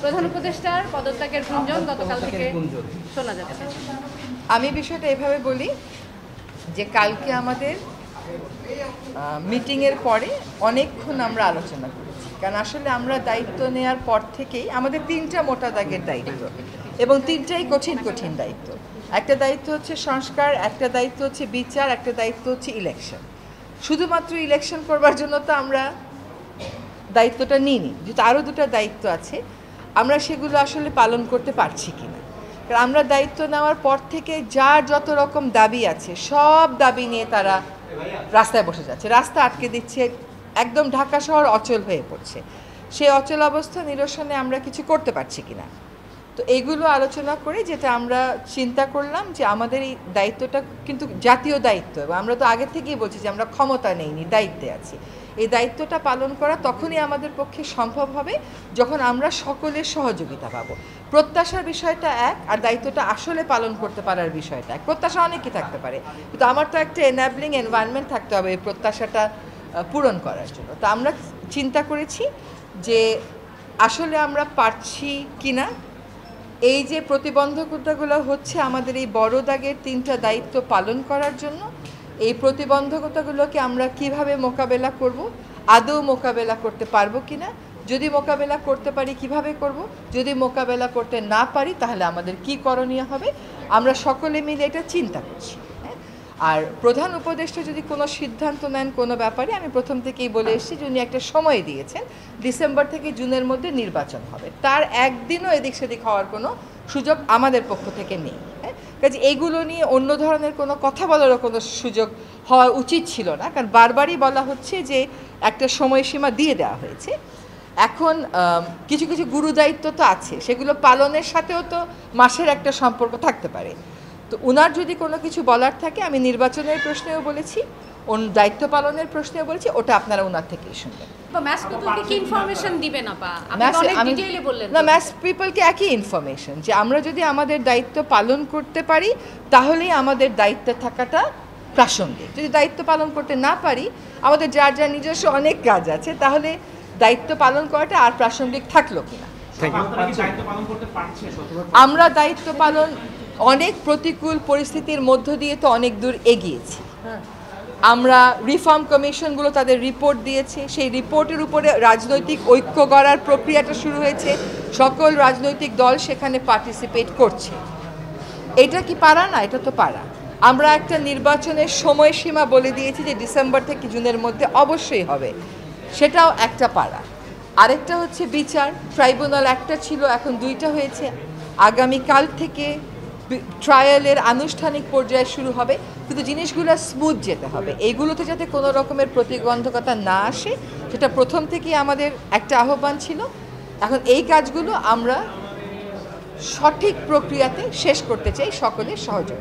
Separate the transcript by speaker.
Speaker 1: প্রধান উপদেষ্টার পদত্যাগের গুঞ্জন গতকাল থেকে শোনা যাচ্ছে।
Speaker 2: আমি বিষয়টা এভাবে বলি যে কালকে আমাদের মিটিংয়ের পরে অনেকক্ষণ আমরা আলোচনা করেছি, কারণ আসলে আমরা দায়িত্ব নেওয়ার পর থেকেই আমাদের 3টা মোটা দাগের দায়িত্ব এবং 3টাই কঠিন কঠিন দায়িত্ব। একটা দায়িত্ব হচ্ছে সংস্কার, একটা দায়িত্ব হচ্ছে বিচার, একটা দায়িত্ব হচ্ছে ইলেকশন। শুধুমাত্র ইলেকশন করবার জন্য তো আমরা দায়িত্বটা নিইনি, যেহেতু আরও 2টা দায়িত্ব আছে, আমরা সেগুলো আসলে পালন করতে পারছি কিনা। কারণ আমরা দায়িত্ব নেওয়ার পর থেকে যার যত রকম দাবি আছে সব দাবি নিয়ে তারা রাস্তায় বসে যাচ্ছে, রাস্তা আটকে দিচ্ছে, একদম ঢাকা শহর অচল হয়ে পড়ছে। সেই অচল অবস্থা নিরসনে আমরা কিছু করতে পারছি কিনা, তো এইগুলো আলোচনা করে যেটা আমরা চিন্তা করলাম যে আমাদের এই দায়িত্বটা কিন্তু জাতীয় দায়িত্ব, এবং আমরা তো আগে থেকেই বলছি যে আমরা ক্ষমতা নেইনি, দায়িত্বে আছি। এই দায়িত্বটা পালন করা তখনই আমাদের পক্ষে সম্ভব হবে যখন আমরা সকলের সহযোগিতা পাবো। প্রত্যাশার বিষয়টা এক, আর দায়িত্বটা আসলে পালন করতে পারার বিষয়টা এক। প্রত্যাশা অনেকই থাকতে পারে, কিন্তু আমার তো একটা এনাবলিং এনভায়রনমেন্ট থাকতে হবে এই প্রত্যাশাটা পূরণ করার জন্য। তো আমরা চিন্তা করেছি যে আসলে আমরা পারছি কিনা, এই যে প্রতিবন্ধকতাগুলো হচ্ছে আমাদের এই বড় দাগের 3টা দায়িত্ব পালন করার জন্য, এই প্রতিবন্ধকতাগুলোকে আমরা কিভাবে মোকাবেলা করব, আদৌ মোকাবেলা করতে পারবো কিনা, যদি মোকাবেলা করতে পারি কিভাবে করব, যদি মোকাবেলা করতে না পারি তাহলে আমাদের কি করণীয় হবে, আমরা সকলে মিলে এটা চিন্তা করছি। আর প্রধান উপদেষ্টা যদি কোনো সিদ্ধান্ত নেন কোনো ব্যাপারে, আমি প্রথম থেকেই বলে এসেছি যে উনি একটা সময় দিয়েছেন, ডিসেম্বর থেকে জুনের মধ্যে নির্বাচন হবে, তার একদিনও এদিক সেদিক হওয়ার কোনো সুযোগ আমাদের পক্ষ থেকে নেই। কাজে এইগুলো নিয়ে অন্য ধরনের কোনো কথা বলারও কোনো সুযোগ হওয়া উচিত ছিল না, কারণ বারবারই বলা হচ্ছে যে একটা সময়সীমা দিয়ে দেওয়া হয়েছে। এখন কিছু কিছু গুরু দায়িত্ব তো আছে, সেগুলো পালনের সাথেও তো মাসের একটা সম্পর্ক থাকতে পারে। তো ওনার যদি কোনো কিছু বলার থাকে, আমি নির্বাচনের প্রশ্নেও বলেছি, দায়িত্ব পালনের প্রশ্নেও বলেছি, ওটা আপনারা ওনার থেকেই শুনবেন। ম্যাস পিপলকে একই ইনফরমেশন যে আমরা যদি আমাদের দায়িত্ব পালন করতে পারি তাহলেই আমাদের দায়িত্বে থাকাটা প্রাসঙ্গিক। যদি দায়িত্ব পালন করতে না পারি, আমাদের যার যার নিজস্ব অনেক কাজ আছে, তাহলে দায়িত্ব পালন করাটা আর প্রাসঙ্গিক থাকলো কিনা। আমরা দায়িত্ব পালন অনেক প্রতিকূল পরিস্থিতির মধ্য দিয়ে তো অনেক দূর এগিয়েছি। আমরা রিফর্ম কমিশনগুলো তাদের রিপোর্ট দিয়েছে, সেই রিপোর্টের উপরে রাজনৈতিক ঐক্য গড়ার প্রক্রিয়াটা শুরু হয়েছে, সকল রাজনৈতিক দল সেখানে পার্টিসিপেট করছে। এটা কি পারা না? এটা তো পারা। আমরা একটা নির্বাচনের সময়সীমা বলে দিয়েছি যে ডিসেম্বর থেকে জুনের মধ্যে অবশ্যই হবে, সেটাও একটা পারা। আরেকটা হচ্ছে বিচার, ট্রাইব্যুনাল একটা ছিল, এখন 2টা হয়েছে। আগামীকাল থেকে ট্রায়ালের আনুষ্ঠানিক পর্যায়ে শুরু হবে, কিন্তু জিনিসগুলো স্মুথ যেতে হবে, এইগুলোতে যাতে কোনো রকমের প্রতিবন্ধকতা না আসে, সেটা প্রথম থেকেই আমাদের একটা আহ্বান ছিল। এখন এই কাজগুলো আমরা সঠিক প্রক্রিয়াতে শেষ করতে চাই সকলের সহযোগিতা।